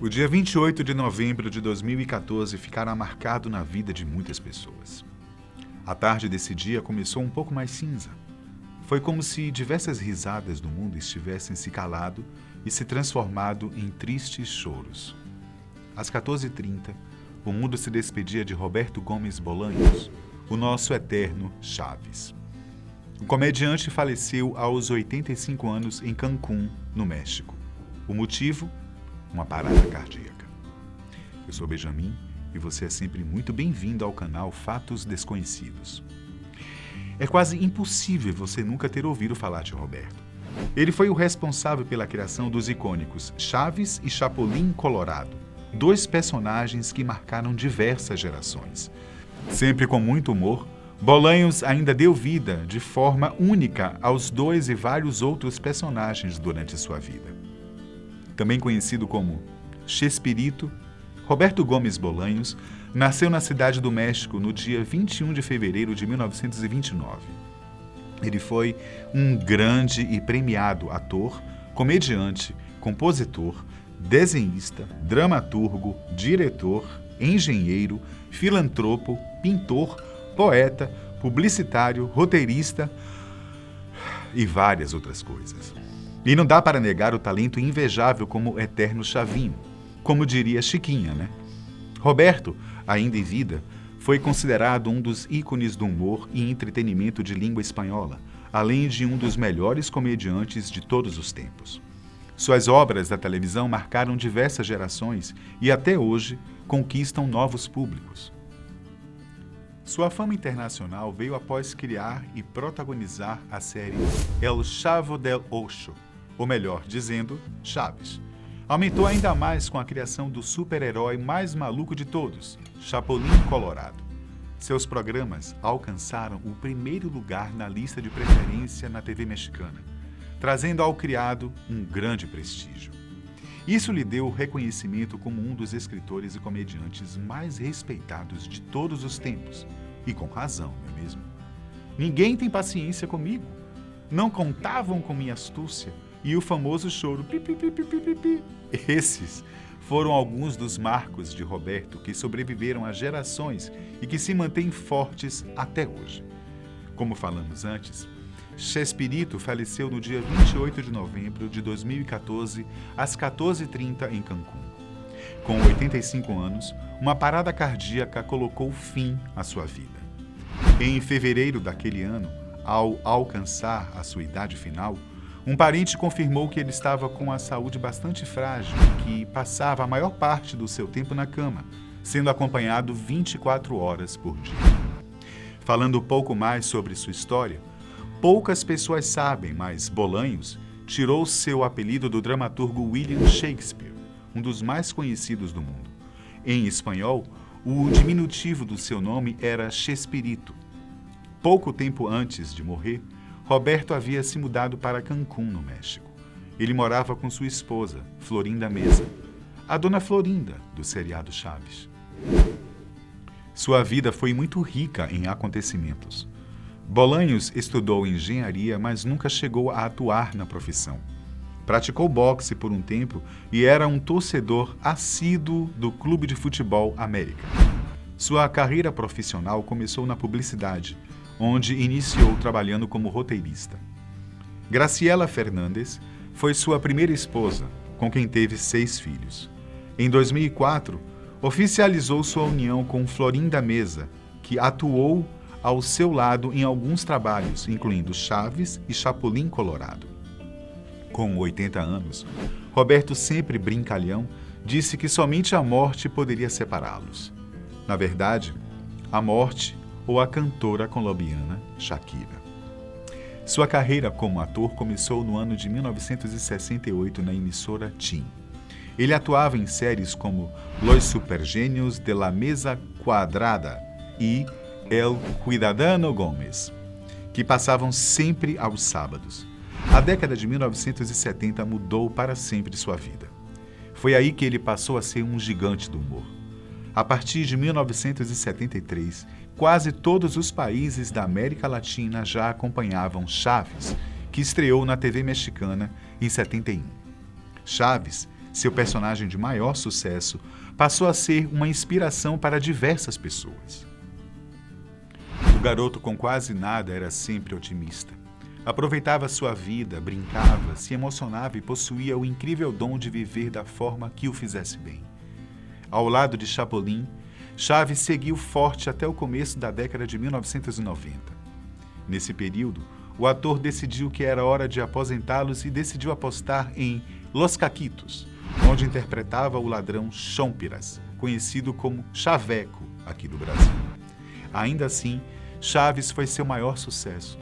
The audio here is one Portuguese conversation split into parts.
O dia 28 de novembro de 2014 ficará marcado na vida de muitas pessoas. A tarde desse dia começou um pouco mais cinza. Foi como se diversas risadas do mundo estivessem se calado e se transformado em tristes choros. Às 14h30, o mundo se despedia de Roberto Gomes Bolanhos, o nosso eterno Chaves. O comediante faleceu aos 85 anos em Cancún, no México. O motivo? Uma parada cardíaca. Eu sou Benjamin e você é sempre muito bem-vindo ao canal Fatos Desconhecidos. É quase impossível você nunca ter ouvido falar de Roberto. Ele foi o responsável pela criação dos icônicos Chaves e Chapulin Colorado, dois personagens que marcaram diversas gerações. Sempre com muito humor, Bolanhos ainda deu vida de forma única aos dois e vários outros personagens durante sua vida. Também conhecido como Chespirito, Roberto Gomes Bolanhos nasceu na cidade do México no dia 21 de fevereiro de 1929. Ele foi um grande e premiado ator, comediante, compositor, desenhista, dramaturgo, diretor, engenheiro, filantropo, pintor, poeta, publicitário, roteirista e várias outras coisas. E não dá para negar o talento invejável como eterno Chavinho, como diria Chiquinha, né? Roberto, ainda em vida, foi considerado um dos ícones do humor e entretenimento de língua espanhola, além de um dos melhores comediantes de todos os tempos. Suas obras da televisão marcaram diversas gerações e até hoje conquistam novos públicos. Sua fama internacional veio após criar e protagonizar a série El Chavo del Ocho, ou melhor dizendo, Chaves. Aumentou ainda mais com a criação do super-herói mais maluco de todos, Chapulin Colorado. Seus programas alcançaram o primeiro lugar na lista de preferência na TV mexicana, trazendo ao criado um grande prestígio. Isso lhe deu reconhecimento como um dos escritores e comediantes mais respeitados de todos os tempos. E com razão, não é mesmo? Ninguém tem paciência comigo. Não contavam com minha astúcia e o famoso choro pi, pi, pi, pi, pi, pi, pi. Esses foram alguns dos marcos de Roberto que sobreviveram a gerações e que se mantêm fortes até hoje. Como falamos antes, Chespirito faleceu no dia 28 de novembro de 2014, às 14h30 em Cancún. Com 85 anos, uma parada cardíaca colocou fim à sua vida. Em fevereiro daquele ano, ao alcançar a sua idade final, um parente confirmou que ele estava com a saúde bastante frágil e que passava a maior parte do seu tempo na cama, sendo acompanhado 24 horas por dia. Falando um pouco mais sobre sua história, poucas pessoas sabem, mas Bolanhos tirou seu apelido do dramaturgo William Shakespeare, um dos mais conhecidos do mundo. Em espanhol, o diminutivo do seu nome era Chespirito. Pouco tempo antes de morrer, Roberto havia se mudado para Cancún, no México. Ele morava com sua esposa, Florinda Meza, a dona Florinda do seriado Chaves. Sua vida foi muito rica em acontecimentos. Bolanhos estudou engenharia, mas nunca chegou a atuar na profissão. Praticou boxe por um tempo e era um torcedor assíduo do Clube de Futebol América. Sua carreira profissional começou na publicidade, onde iniciou trabalhando como roteirista. Graciela Fernandes foi sua primeira esposa, com quem teve 6 filhos. Em 2004, oficializou sua união com Florinda Meza, que atuou ao seu lado em alguns trabalhos, incluindo Chaves e Chapulin Colorado. Com 80 anos, Roberto, sempre brincalhão, disse que somente a morte poderia separá-los. Na verdade, a morte ou a cantora colombiana Shakira. Sua carreira como ator começou no ano de 1968 na emissora TIM. Ele atuava em séries como Los Supergenios de la Mesa Cuadrada e El Cuidadano Gómez, que passavam sempre aos sábados. A década de 1970 mudou para sempre sua vida. Foi aí que ele passou a ser um gigante do humor. A partir de 1973, quase todos os países da América Latina já acompanhavam Chaves, que estreou na TV mexicana em 71. Chaves Seu personagem de maior sucesso passou a ser uma inspiração para diversas pessoas. O garoto com quase nada era sempre otimista. Aproveitava sua vida, brincava, se emocionava e possuía o incrível dom de viver da forma que o fizesse bem. Ao lado de Chapolin, Chaves seguiu forte até o começo da década de 1990. Nesse período, o ator decidiu que era hora de aposentá-los e decidiu apostar em Los Caquitos, onde interpretava o ladrão Chompiras, conhecido como Chaveco aqui no Brasil. Ainda assim, Chaves foi seu maior sucesso.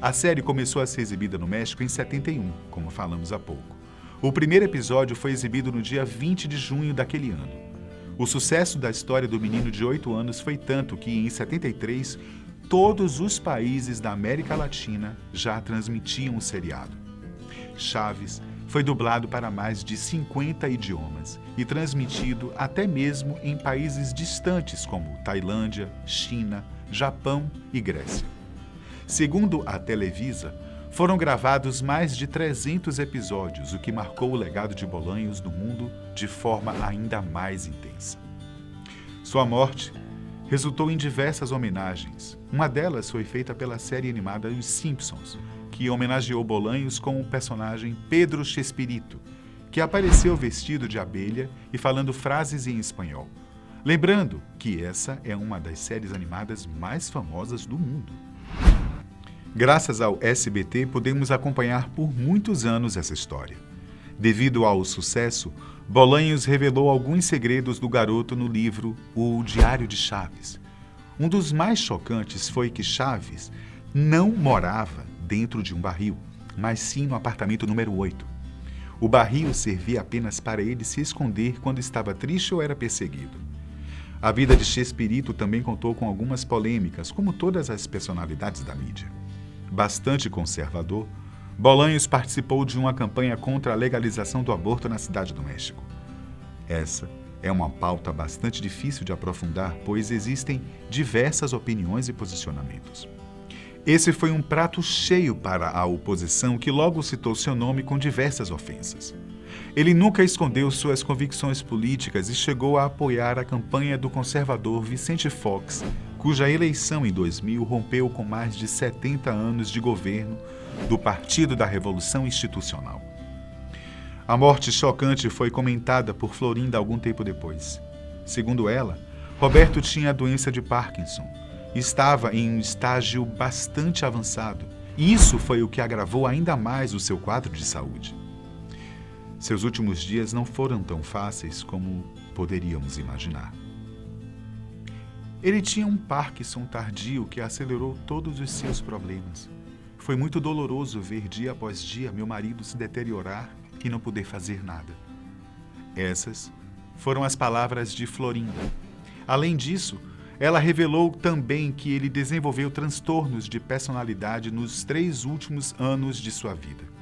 A série começou a ser exibida no México em 71, como falamos há pouco. O primeiro episódio foi exibido no dia 20 de junho daquele ano. O sucesso da história do menino de 8 anos foi tanto que, em 73, todos os países da América Latina já transmitiam o seriado. Chaves foi dublado para mais de 50 idiomas e transmitido até mesmo em países distantes como Tailândia, China, Japão e Grécia. Segundo a Televisa, foram gravados mais de 300 episódios, o que marcou o legado de Bolanhos no mundo de forma ainda mais intensa. Sua morte resultou em diversas homenagens. Uma delas foi feita pela série animada Os Simpsons, que homenageou Bolanhos com o personagem Pedro Chespirito, que apareceu vestido de abelha e falando frases em espanhol. Lembrando que essa é uma das séries animadas mais famosas do mundo. Graças ao SBT, podemos acompanhar por muitos anos essa história. Devido ao sucesso, Bolanhos revelou alguns segredos do garoto no livro O Diário de Chaves. Um dos mais chocantes foi que Chaves não morava dentro de um barril, mas sim no apartamento número 8. O barril servia apenas para ele se esconder quando estava triste ou era perseguido. A vida de Chespirito também contou com algumas polêmicas, como todas as personalidades da mídia. Bastante conservador, Bolanhos participou de uma campanha contra a legalização do aborto na Cidade do México. Essa é uma pauta bastante difícil de aprofundar, pois existem diversas opiniões e posicionamentos. Esse foi um prato cheio para a oposição, que logo citou seu nome com diversas ofensas. Ele nunca escondeu suas convicções políticas e chegou a apoiar a campanha do conservador Vicente Fox, cuja eleição em 2000 rompeu com mais de 70 anos de governo do Partido da Revolução Institucional. A morte chocante foi comentada por Florinda algum tempo depois. Segundo ela, Roberto tinha a doença de Parkinson e estava em um estágio bastante avançado, e isso foi o que agravou ainda mais o seu quadro de saúde. Seus últimos dias não foram tão fáceis como poderíamos imaginar. Ele tinha um Parkinson tardio que acelerou todos os seus problemas. Foi muito doloroso ver dia após dia meu marido se deteriorar e não poder fazer nada. Essas foram as palavras de Florinda. Além disso, ela revelou também que ele desenvolveu transtornos de personalidade nos 3 últimos anos de sua vida.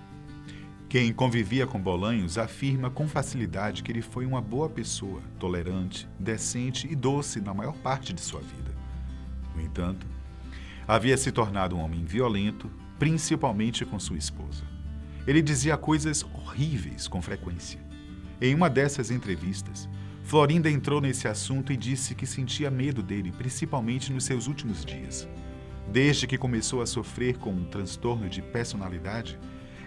Quem convivia com Bolanhos afirma com facilidade que ele foi uma boa pessoa, tolerante, decente e doce na maior parte de sua vida. No entanto, havia se tornado um homem violento, principalmente com sua esposa. Ele dizia coisas horríveis com frequência. Em uma dessas entrevistas, Florinda entrou nesse assunto e disse que sentia medo dele, principalmente nos seus últimos dias. Desde que começou a sofrer com um transtorno de personalidade,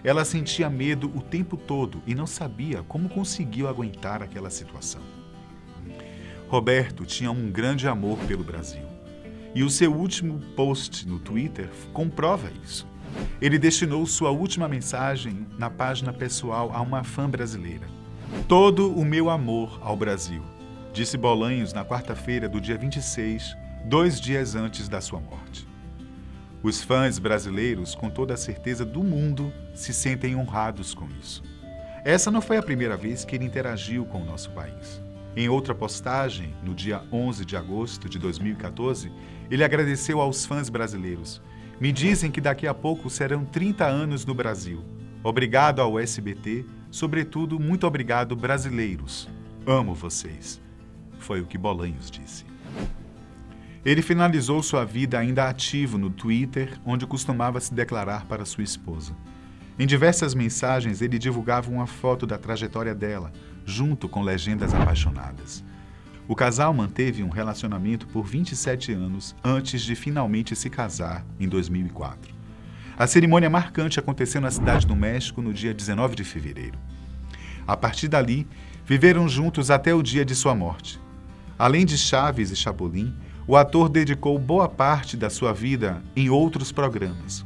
ela sentia medo o tempo todo e não sabia como conseguiu aguentar aquela situação. Roberto tinha um grande amor pelo Brasil. E o seu último post no Twitter comprova isso. Ele destinou sua última mensagem na página pessoal a uma fã brasileira. "Todo o meu amor ao Brasil", disse Bolanhos na quarta-feira do dia 26, 2 dias antes da sua morte. Os fãs brasileiros, com toda a certeza do mundo, se sentem honrados com isso. Essa não foi a primeira vez que ele interagiu com o nosso país. Em outra postagem, no dia 11 de agosto de 2014, ele agradeceu aos fãs brasileiros. "Me dizem que daqui a pouco serão 30 anos no Brasil. Obrigado ao SBT, sobretudo muito obrigado, brasileiros. Amo vocês." Foi o que Bolanhos disse. Ele finalizou sua vida ainda ativo no Twitter, onde costumava se declarar para sua esposa. Em diversas mensagens, ele divulgava uma foto da trajetória dela, junto com legendas apaixonadas. O casal manteve um relacionamento por 27 anos antes de finalmente se casar em 2004. A cerimônia marcante aconteceu na cidade do México no dia 19 de fevereiro. A partir dali, viveram juntos até o dia de sua morte. Além de Chaves e Chapolin, o ator dedicou boa parte da sua vida em outros programas.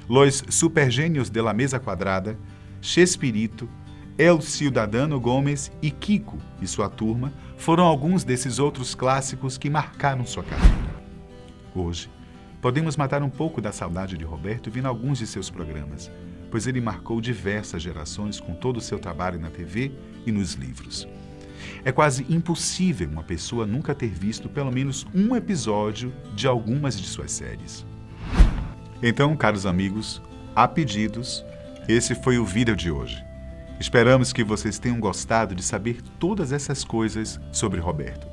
Los Supergênios de la Mesa Quadrada, Chespirito, El Ciudadano Gomes e Kiko e sua turma foram alguns desses outros clássicos que marcaram sua carreira. Hoje, podemos matar um pouco da saudade de Roberto vendo alguns de seus programas, pois ele marcou diversas gerações com todo o seu trabalho na TV e nos livros. É quase impossível uma pessoa nunca ter visto pelo menos um episódio de algumas de suas séries. Então, caros amigos, a pedidos, esse foi o vídeo de hoje. Esperamos que vocês tenham gostado de saber todas essas coisas sobre Roberto.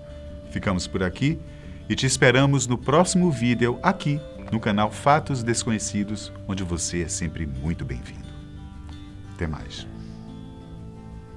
Ficamos por aqui e te esperamos no próximo vídeo aqui no canal Fatos Desconhecidos, onde você é sempre muito bem-vindo. Até mais.